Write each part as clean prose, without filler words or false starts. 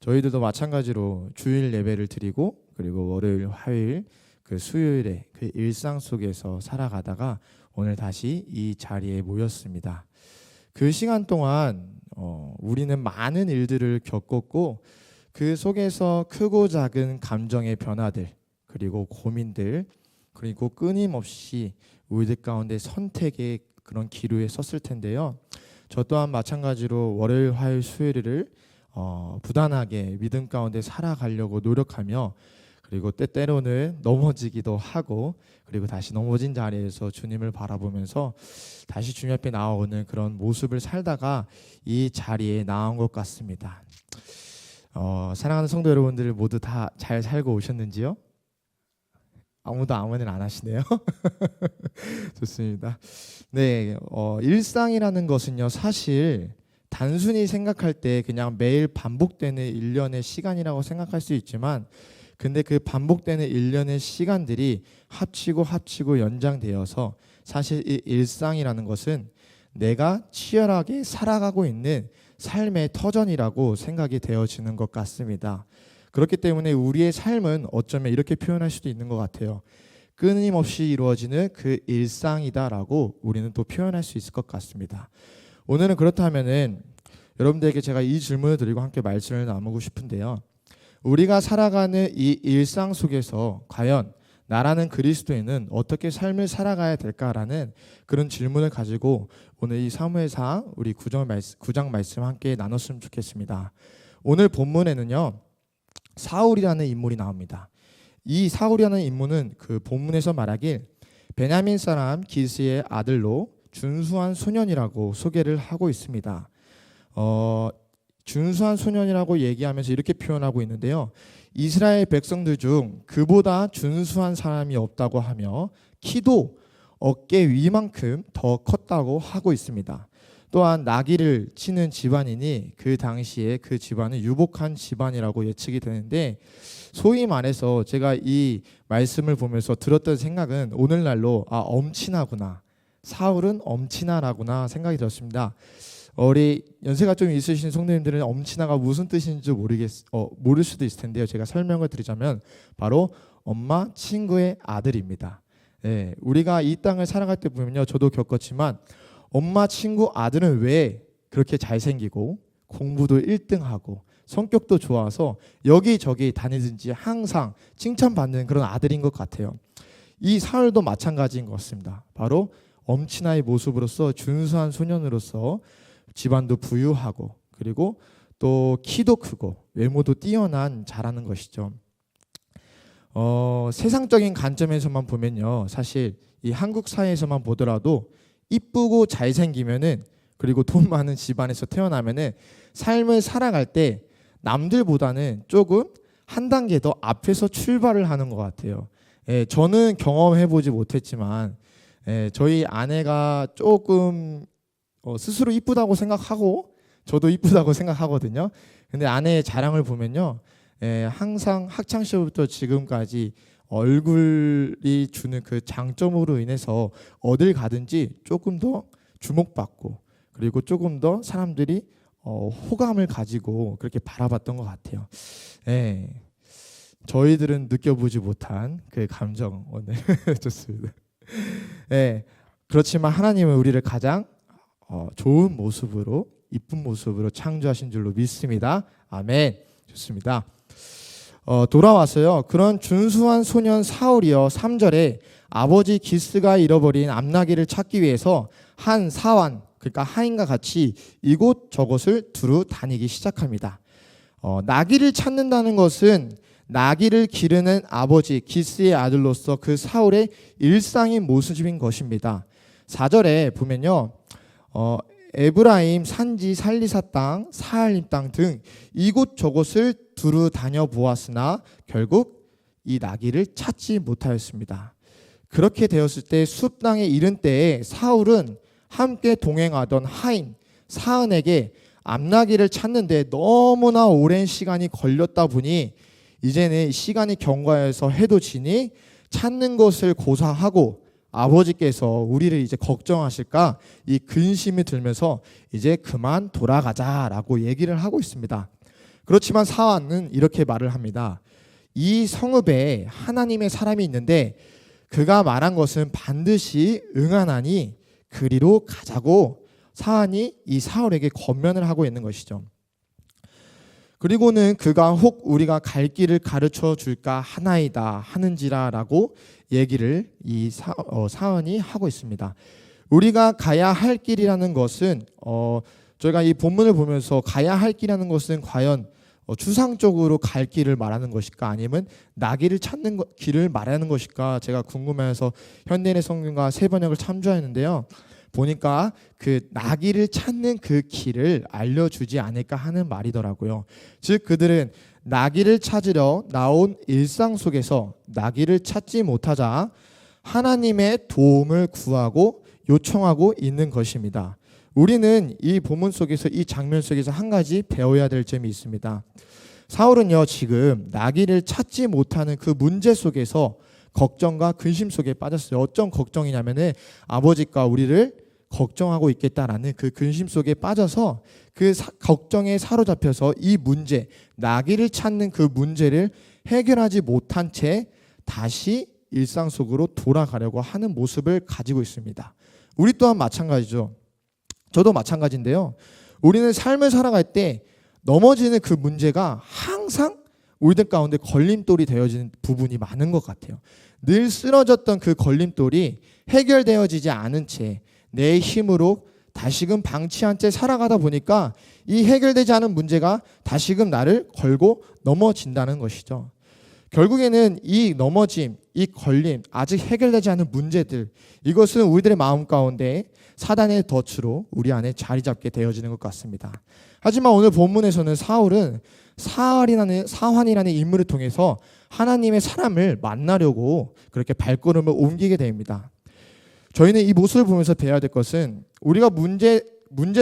저희들도 마찬가지로 주일 예배를 드리고 그리고 월요일, 화요일, 그 수요일에 그 일상 속에서 살아가다가 오늘 다시 이 자리에 모였습니다. 그 시간 동안 우리는 많은 일들을 겪었고 그 속에서 크고 작은 감정의 변화들 그리고 고민들 그리고 끊임없이 우리들 가운데 선택의 그런 기로에 섰을 텐데요. 저 또한 마찬가지로 월요일, 화요일, 수요일을 부단하게 믿음 가운데 살아가려고 노력하며 그리고 때때로는 넘어지기도 하고 그리고 다시 넘어진 자리에서 주님을 바라보면서 다시 주님 앞에 나오는 그런 모습을 살다가 이 자리에 나온 것 같습니다. 사랑하는 성도 여러분들 모두 다 잘 살고 오셨는지요? 아무도 아무는 안 하시네요. 좋습니다. 네, 일상이라는 것은요 사실 단순히 생각할 때 그냥 매일 반복되는 일련의 시간이라고 생각할 수 있지만 근데 그 반복되는 일련의 시간들이 합치고 연장되어서 사실 이 일상이라는 것은 내가 치열하게 살아가고 있는 삶의 터전이라고 생각이 되어지는 것 같습니다. 그렇기 때문에 우리의 삶은 어쩌면 이렇게 표현할 수도 있는 것 같아요. 끊임없이 이루어지는 그 일상이다라고 우리는 또 표현할 수 있을 것 같습니다. 오늘은 그렇다면은 여러분들에게 제가 이 질문을 드리고 함께 말씀을 나누고 싶은데요. 우리가 살아가는 이 일상 속에서 과연 나라는 그리스도인은 어떻게 삶을 살아가야 될까라는 그런 질문을 가지고 오늘 이 사무엘상 우리 9장 말씀 함께 나눴으면 좋겠습니다. 오늘 본문에는요. 사울이라는 인물이 나옵니다. 이 사울이라는 인물은 그 본문에서 말하길 베냐민 사람 기스의 아들로 준수한 소년이라고 소개를 하고 있습니다. 준수한 소년이라고 얘기하면서 이렇게 표현하고 있는데요. 이스라엘 백성들 중 그보다 준수한 사람이 없다고 하며 키도 어깨 위만큼 더 컸다고 하고 있습니다. 또한 나귀를 치는 집안이니 그 당시에 그 집안은 유복한 집안이라고 예측이 되는데 소위 말해서 제가 이 말씀을 보면서 들었던 생각은 오늘날로 엄친아구나 사울은 엄친아라구나 생각이 들었습니다. 우리 연세가 좀 있으신 성도님들은 엄친아가 무슨 뜻인지 모를 수도 있을 텐데요. 제가 설명을 드리자면 바로 엄마 친구의 아들입니다. 네, 우리가 이 땅을 살아갈 때 보면요. 저도 겪었지만 엄마 친구 아들은 왜 그렇게 잘생기고 공부도 1등하고 성격도 좋아서 여기저기 다니든지 항상 칭찬받는 그런 아들인 것 같아요. 이 사울도 마찬가지인 것 같습니다. 바로 엄친아의 모습으로서 준수한 소년으로서 집안도 부유하고 그리고 또 키도 크고 외모도 뛰어난 자라는 것이죠. 세상적인 관점에서만 보면요. 사실 이 한국 사회에서만 보더라도 이쁘고 잘생기면은 그리고 돈 많은 집안에서 태어나면은 삶을 살아갈 때 남들보다는 조금 한 단계 더 앞에서 출발을 하는 것 같아요. 저는 경험해보지 못했지만 저희 아내가 조금 스스로 이쁘다고 생각하고 저도 이쁘다고 생각하거든요. 근데 아내의 자랑을 보면요. 항상 학창 시절부터 지금까지 얼굴이 주는 그 장점으로 인해서 어딜 가든지 조금 더 주목받고 그리고 조금 더 사람들이 호감을 가지고 그렇게 바라봤던 것 같아요. 저희들은 느껴보지 못한 그 감정 오늘 좋습니다. 그렇지만 하나님은 우리를 가장 좋은 모습으로 이쁜 모습으로 창조하신 줄로 믿습니다. 아멘. 좋습니다. 돌아와서요. 그런 준수한 소년 사울이요 3절에 아버지 기스가 잃어버린 암나귀를 찾기 위해서 한 사환 그러니까 하인과 같이 이곳저곳을 두루 다니기 시작합니다. 나귀를 찾는다는 것은 나귀를 기르는 아버지 기스의 아들로서 그 사울의 일상인 모습인 것입니다. 4절에 보면요. 에브라임 산지 살리사 땅 사할림 땅 등 이곳저곳을 두루 다녀보았으나 결국 이 나귀를 찾지 못하였습니다. 그렇게 되었을 때 숲 땅에 이른 때에 사울은 함께 동행하던 하인 사은에게 암나귀를 찾는데 너무나 오랜 시간이 걸렸다 보니 이제는 시간이 경과해서 해도 지니 찾는 것을 고사하고 아버지께서 우리를 이제 걱정하실까 이 근심이 들면서 이제 그만 돌아가자라고 얘기를 하고 있습니다. 그렇지만 사울은 이렇게 말을 합니다. 이 성읍에 하나님의 사람이 있는데 그가 말한 것은 반드시 응하나니 그리로 가자고 사울이 이 사울에게 권면을 하고 있는 것이죠. 그리고는 그가 혹 우리가 갈 길을 가르쳐 줄까 하나이다 하는지라라고 얘기를 이 사울이 하고 있습니다. 우리가 가야 할 길이라는 것은 저희가 이 본문을 보면서 가야 할 길이라는 것은 과연 추상적으로 갈 길을 말하는 것일까 아니면 나귀를 찾는 길을 말하는 것일까 제가 궁금해서 현대인의 성경과 새 번역을 참조했는데요. 보니까 그 나귀를 찾는 그 길을 알려주지 않을까 하는 말이더라고요. 즉 그들은 나귀를 찾으려 나온 일상 속에서 나귀를 찾지 못하자 하나님의 도움을 구하고 요청하고 있는 것입니다. 우리는 이 본문 속에서 이 장면 속에서 한 가지 배워야 될 점이 있습니다. 사울은요 지금 나귀를 찾지 못하는 그 문제 속에서 걱정과 근심 속에 빠졌어요. 어떤 걱정이냐면은 아버지가 우리를 걱정하고 있겠다라는 그 근심 속에 빠져서 그 걱정에 사로잡혀서 이 문제, 나귀를 찾는 그 문제를 해결하지 못한 채 다시 일상 속으로 돌아가려고 하는 모습을 가지고 있습니다. 우리 또한 마찬가지죠. 저도 마찬가지인데요. 우리는 삶을 살아갈 때 넘어지는 그 문제가 항상 우리들 가운데 걸림돌이 되어지는 부분이 많은 것 같아요. 늘 쓰러졌던 그 걸림돌이 해결되어지지 않은 채 내 힘으로 다시금 방치한 채 살아가다 보니까 이 해결되지 않은 문제가 다시금 나를 걸고 넘어진다는 것이죠. 결국에는 이 넘어짐, 이 걸림, 아직 해결되지 않은 문제들, 이것은 우리들의 마음 가운데 사단의 덫으로 우리 안에 자리 잡게 되어지는 것 같습니다. 하지만 오늘 본문에서는 사울은 사환이라는 인물을 통해서 하나님의 사람을 만나려고 그렇게 발걸음을 옮기게 됩니다. 저희는 이 모습을 보면서 배워야 될 것은 우리가 문제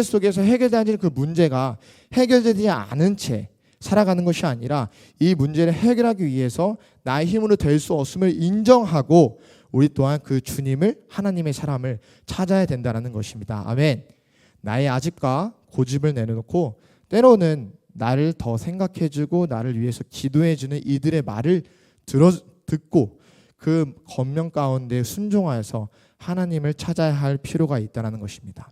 속에서 해결되지 그 문제가 해결되지 않은 채 살아가는 것이 아니라 이 문제를 해결하기 위해서 나의 힘으로 될 수 없음을 인정하고 우리 또한 그 주님을 하나님의 사람을 찾아야 된다는 것입니다. 아멘. 나의 아집과 고집을 내려놓고 때로는 나를 더 생각해주고 나를 위해서 기도해주는 이들의 말을 듣고 그 권면 가운데 순종하여서 하나님을 찾아야 할 필요가 있다는 것입니다.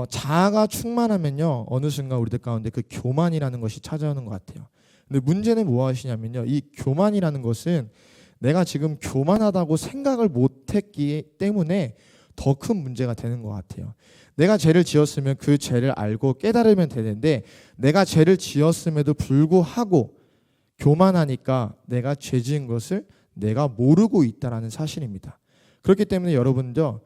자아가 충만하면요 어느 순간 우리들 가운데 그 교만이라는 것이 찾아오는 것 같아요. 근데 문제는 무엇이냐면요 이 교만이라는 것은 내가 지금 교만하다고 생각을 못했기 때문에 더 큰 문제가 되는 것 같아요. 내가 죄를 지었으면 그 죄를 알고 깨달으면 되는데 내가 죄를 지었음에도 불구하고 교만하니까 내가 죄 지은 것을 내가 모르고 있다는 사실입니다. 그렇기 때문에 여러분도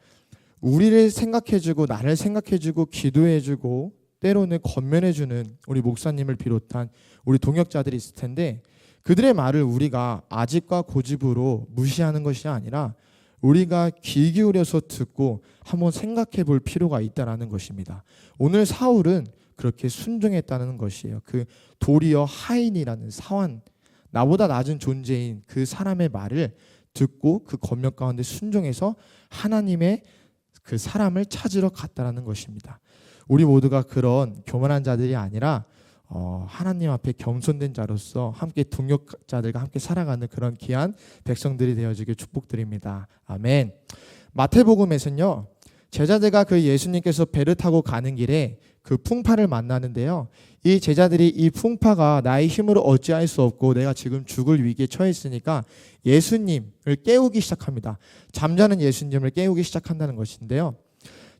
우리를 생각해주고 나를 생각해주고 기도해주고 때로는 권면해주는 우리 목사님을 비롯한 우리 동역자들이 있을 텐데 그들의 말을 우리가 아집과 고집으로 무시하는 것이 아니라 우리가 귀 기울여서 듣고 한번 생각해 볼 필요가 있다는 것입니다. 오늘 사울은 그렇게 순종했다는 것이에요. 그 도리어 하인이라는 사환, 나보다 낮은 존재인 그 사람의 말을 듣고 그 권면 가운데 순종해서 하나님의 그 사람을 찾으러 갔다는 것입니다. 우리 모두가 그런 교만한 자들이 아니라 하나님 앞에 겸손된 자로서 함께 동역자들과 함께 살아가는 그런 귀한 백성들이 되어지길 축복드립니다. 아멘. 마태복음에서는요 제자들과 그 예수님께서 배를 타고 가는 길에 그 풍파를 만나는데요. 이 제자들이 이 풍파가 나의 힘으로 어찌할 수 없고 내가 지금 죽을 위기에 처해 있으니까 예수님을 깨우기 시작합니다. 잠자는 예수님을 깨우기 시작한다는 것인데요.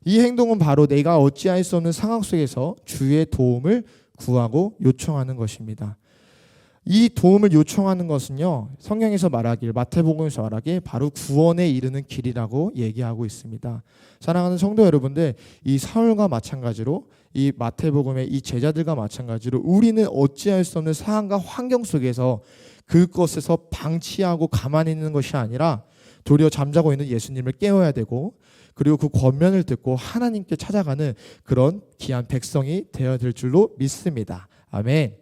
이 행동은 바로 내가 어찌할 수 없는 상황 속에서 주의 도움을 구하고 요청하는 것입니다. 이 도움을 요청하는 것은요 성경에서 말하길 마태복음에서 말하길 바로 구원에 이르는 길이라고 얘기하고 있습니다. 사랑하는 성도 여러분들, 이 사울과 마찬가지로 이 마태복음의 이 제자들과 마찬가지로 우리는 어찌할 수 없는 상황과 환경 속에서 그것에서 방치하고 가만히 있는 것이 아니라 도리어 잠자고 있는 예수님을 깨워야 되고 그리고 그 권면을 듣고 하나님께 찾아가는 그런 귀한 백성이 되어야 될 줄로 믿습니다. 아멘.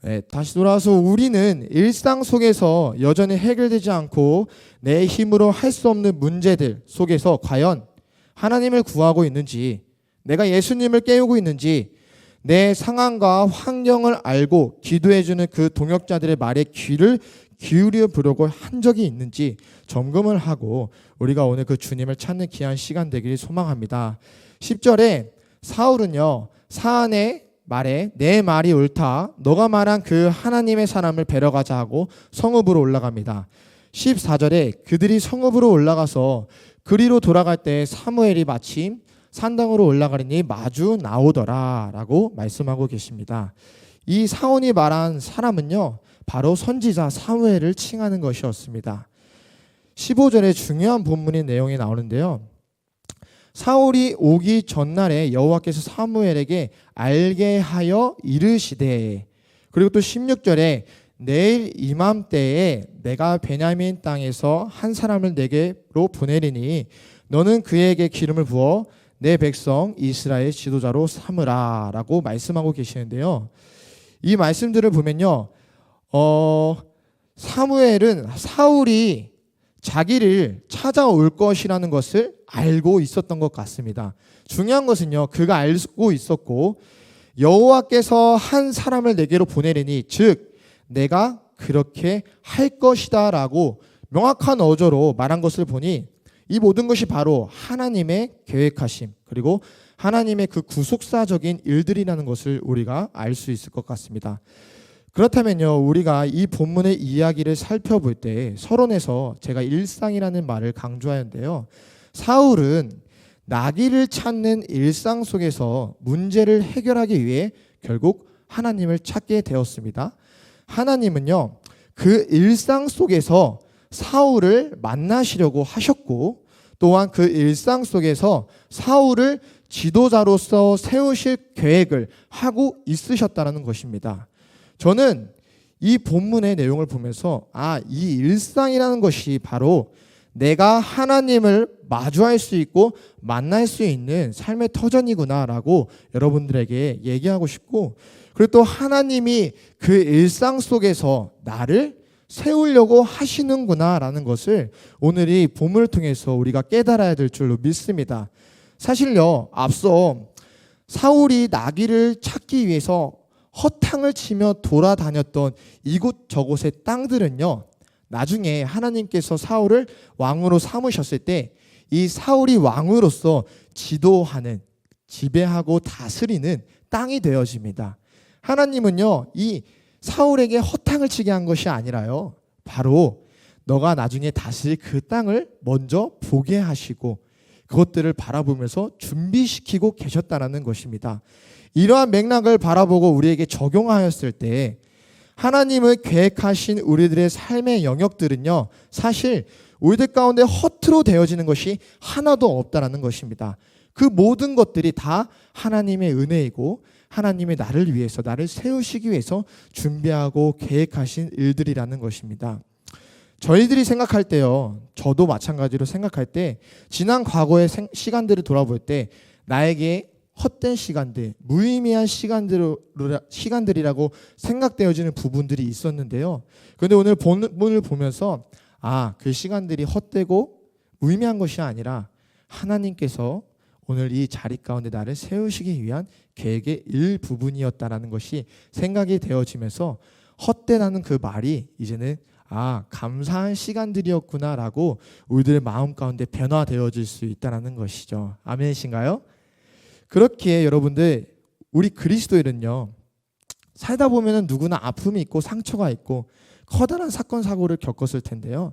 네, 다시 돌아와서 우리는 일상 속에서 여전히 해결되지 않고 내 힘으로 할 수 없는 문제들 속에서 과연 하나님을 구하고 있는지, 내가 예수님을 깨우고 있는지, 내 상황과 환경을 알고 기도해주는 그 동역자들의 말에 귀를 기울여 보려고 한 적이 있는지 점검을 하고 우리가 오늘 그 주님을 찾는 귀한 시간 되기를 소망합니다. 10절에 사울은요, 사안의 말에 내 말이 옳다, 너가 말한 그 하나님의 사람을 뵈러가자 하고 성읍으로 올라갑니다. 14절에 그들이 성읍으로 올라가서 그리로 돌아갈 때 사무엘이 마침 산당으로 올라가려니 마주 나오더라 라고 말씀하고 계십니다. 이 사온이 말한 사람은요, 바로 선지자 사무엘을 칭하는 것이었습니다. 15절에 중요한 본문의 내용이 나오는데요, 사울이 오기 전날에 여호와께서 사무엘에게 알게 하여 이르시되, 그리고 또 16절에 내일 이맘때에 내가 베냐민 땅에서 한 사람을 내게로 보내리니 너는 그에게 기름을 부어 내 백성 이스라엘 지도자로 삼으라 라고 말씀하고 계시는데요, 이 말씀들을 보면요, 사울이 자기를 찾아올 것이라는 것을 알고 있었던 것 같습니다. 중요한 것은요, 그가 알고 있었고 여호와께서 한 사람을 내게로 보내리니, 즉 내가 그렇게 할 것이다 라고 명확한 어조로 말한 것을 보니 이 모든 것이 바로 하나님의 계획하심, 그리고 하나님의 그 구속사적인 일들이라는 것을 우리가 알 수 있을 것 같습니다. 그렇다면요, 우리가 이 본문의 이야기를 살펴볼 때 서론에서 제가 일상이라는 말을 강조하는데요, 사울은 나귀를 찾는 일상 속에서 문제를 해결하기 위해 결국 하나님을 찾게 되었습니다. 하나님은요, 그 일상 속에서 사울을 만나시려고 하셨고, 또한 그 일상 속에서 사울을 지도자로서 세우실 계획을 하고 있으셨다는 것입니다. 저는 이 본문의 내용을 보면서 이 일상이라는 것이 바로 내가 하나님을 마주할 수 있고 만날 수 있는 삶의 터전이구나라고 여러분들에게 얘기하고 싶고, 그리고 또 하나님이 그 일상 속에서 나를 세우려고 하시는구나라는 것을 오늘 이 본문을 통해서 우리가 깨달아야 될 줄로 믿습니다. 사실요, 앞서 사울이 나귀를 찾기 위해서 허탕을 치며 돌아다녔던 이곳저곳의 땅들은요, 나중에 하나님께서 사울을 왕으로 삼으셨을 때 이 사울이 왕으로서 지도하는, 지배하고 다스리는 땅이 되어집니다. 하나님은요, 이 사울에게 허탕을 치게 한 것이 아니라요, 바로 너가 나중에 다스릴 그 땅을 먼저 보게 하시고 그것들을 바라보면서 준비시키고 계셨다는 것입니다. 이러한 맥락을 바라보고 우리에게 적용하였을 때 하나님의 계획하신 우리들의 삶의 영역들은요, 사실 우리들 가운데 허투루 되어지는 것이 하나도 없다는 것입니다. 그 모든 것들이 다 하나님의 은혜이고 하나님의 나를 위해서, 나를 세우시기 위해서 준비하고 계획하신 일들이라는 것입니다. 저희들이 생각할 때요, 저도 마찬가지로 생각할 때 지난 과거의 시간들을 돌아볼 때 나에게 헛된 시간들, 무의미한 시간들이라고 생각되어지는 부분들이 있었는데요, 그런데 오늘 본문을 보면서 그 시간들이 헛되고 무의미한 것이 아니라 하나님께서 오늘 이 자리 가운데 나를 세우시기 위한 계획의 일부분이었다라는 것이 생각이 되어지면서 헛되다는 그 말이 이제는 감사한 시간들이었구나라고 우리들의 마음 가운데 변화되어질 수 있다는 것이죠. 아멘이신가요? 그렇기에 여러분들, 우리 그리스도인은요, 살다 보면 누구나 아픔이 있고 상처가 있고 커다란 사건 사고를 겪었을 텐데요,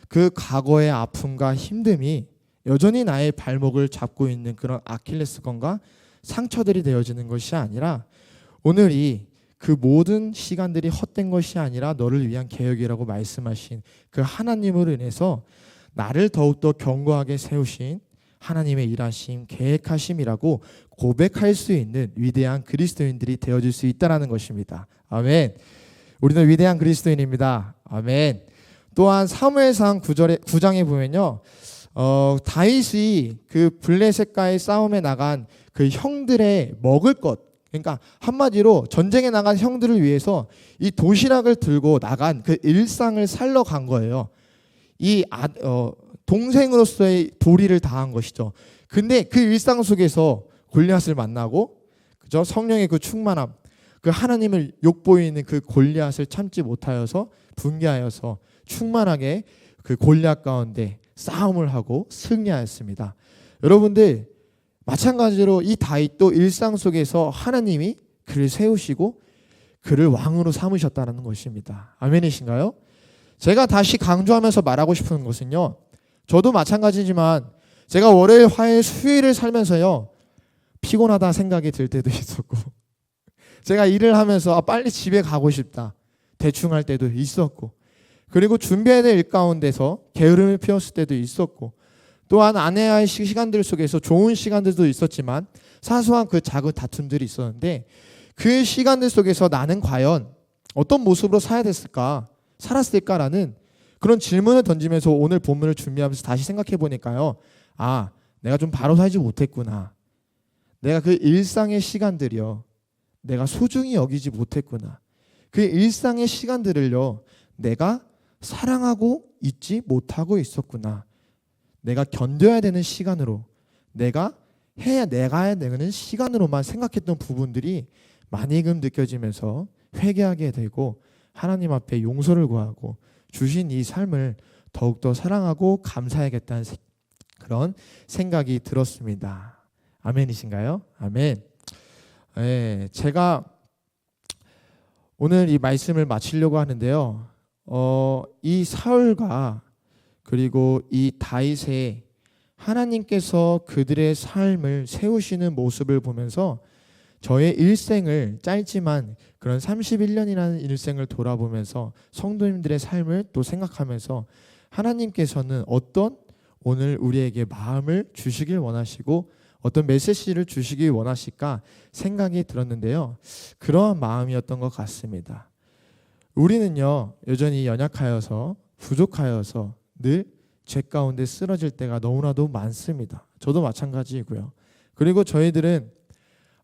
그 과거의 아픔과 힘듦이 여전히 나의 발목을 잡고 있는 그런 아킬레스건과 상처들이 되어지는 것이 아니라 오늘이 그 모든 시간들이 헛된 것이 아니라 너를 위한 계획이라고 말씀하신 그 하나님으로 인해서 나를 더욱더 견고하게 세우신 하나님의 일하심, 계획하심이라고 고백할 수 있는 위대한 그리스도인들이 되어질 수 있다는 것입니다. 아멘. 우리는 위대한 그리스도인입니다. 아멘. 또한 사무엘상 9장에 보면요, 다윗이 그 블레셋과의 싸움에 나간 그 형들의 먹을 것, 그러니까 한마디로 전쟁에 나간 형들을 위해서 이 도시락을 들고 나간 그 일상을 살러 간 거예요. 이 동생으로서의 도리를 다한 것이죠. 근데 그 일상 속에서 골리앗을 만나고 그죠? 성령의 그 충만함, 그 하나님을 욕보이는 그 골리앗을 참지 못하여서 분개하여서 충만하게 그 골리앗 가운데 싸움을 하고 승리하였습니다. 여러분들 마찬가지로 이 다윗도 일상 속에서 하나님이 그를 세우시고 그를 왕으로 삼으셨다는 것입니다. 아멘이신가요? 제가 다시 강조하면서 말하고 싶은 것은요, 저도 마찬가지지만 제가 월요일, 화요일, 수요일을 살면서요 피곤하다 생각이 들 때도 있었고, 제가 일을 하면서 빨리 집에 가고 싶다 대충 할 때도 있었고, 그리고 준비해야 될 일 가운데서 게으름을 피웠을 때도 있었고, 또한 아내와의 시간들 속에서 좋은 시간들도 있었지만 사소한 그 작은 다툼들이 있었는데, 그 시간들 속에서 나는 과연 어떤 모습으로 살았을까라는 그런 질문을 던지면서 오늘 본문을 준비하면서 다시 생각해 보니까요, 아, 내가 좀 바로 살지 못했구나. 내가 그 일상의 시간들이요, 내가 소중히 여기지 못했구나. 그 일상의 시간들을요, 내가 사랑하고 있지 못하고 있었구나. 내가 견뎌야 되는 시간으로, 내가 해야 되는 시간으로만 생각했던 부분들이 많이금 느껴지면서 회개하게 되고 하나님 앞에 용서를 구하고 주신 이 삶을 더욱더 사랑하고 감사해야겠다는 그런 생각이 들었습니다. 아멘이신가요? 아멘. 네, 제가 오늘 이 말씀을 마치려고 하는데요. 이 사울과 그리고 이 다윗의 하나님께서 그들의 삶을 세우시는 모습을 보면서 저의 일생을, 짧지만 그런 31년이라는 일생을 돌아보면서 성도님들의 삶을 또 생각하면서 하나님께서는 어떤 오늘 우리에게 마음을 주시길 원하시고 어떤 메시지를 주시길 원하실까 생각이 들었는데요. 그러한 마음이었던 것 같습니다. 우리는요, 여전히 연약하여서 부족하여서 늘 죄 가운데 쓰러질 때가 너무나도 많습니다. 저도 마찬가지이고요. 그리고 저희들은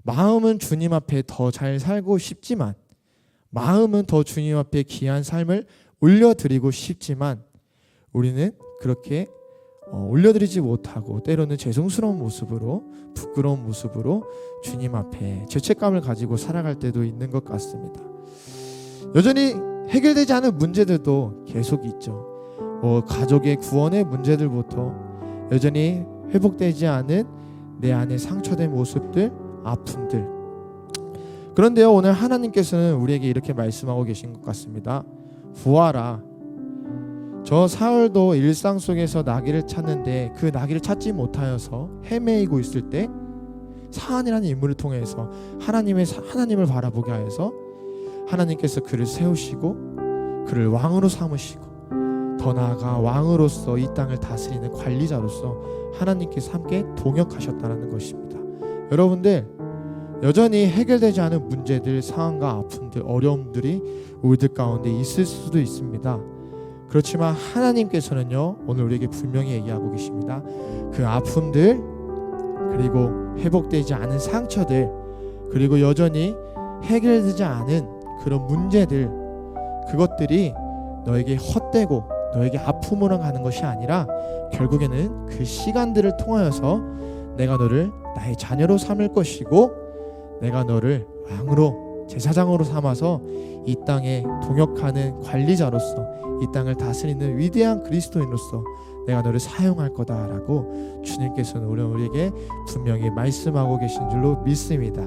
마음은 주님 앞에 더 잘 살고 싶지만, 마음은 더 주님 앞에 귀한 삶을 올려드리고 싶지만, 우리는 그렇게 올려드리지 못하고 때로는 죄송스러운 모습으로, 부끄러운 모습으로 주님 앞에 죄책감을 가지고 살아갈 때도 있는 것 같습니다. 여전히 해결되지 않은 문제들도 계속 있죠. 가족의 구원의 문제들부터 여전히 회복되지 않은 내 안에 상처된 모습들, 아픔들. 그런데요, 오늘 하나님께서는 우리에게 이렇게 말씀하고 계신 것 같습니다. 보아라, 저 사울도 일상 속에서 나귀를 찾는데 그 나귀를 찾지 못하여서 헤매이고 있을 때 사안이라는 인물을 통해서 하나님을 바라보게 하여서 하나님께서 그를 세우시고 그를 왕으로 삼으시고, 더 나아가 왕으로서 이 땅을 다스리는 관리자로서 하나님께서 함께 동역하셨다는 것입니다. 여러분들, 여전히 해결되지 않은 문제들, 상황과 아픔들, 어려움들이 우리들 가운데 있을 수도 있습니다. 그렇지만 하나님께서는요, 오늘 우리에게 분명히 얘기하고 계십니다. 그 아픔들, 그리고 회복되지 않은 상처들, 그리고 여전히 해결되지 않은 그런 문제들, 그것들이 너에게 헛되고 너에게 아픔으로 가는 것이 아니라 결국에는 그 시간들을 통하여서 내가 너를 나의 자녀로 삼을 것이고, 내가 너를 왕으로, 제사장으로 삼아서 이 땅에 동역하는 관리자로서 이 땅을 다스리는 위대한 그리스도인으로서 내가 너를 사용할 거다라고 주님께서는 우리에게 분명히 말씀하고 계신 줄로 믿습니다.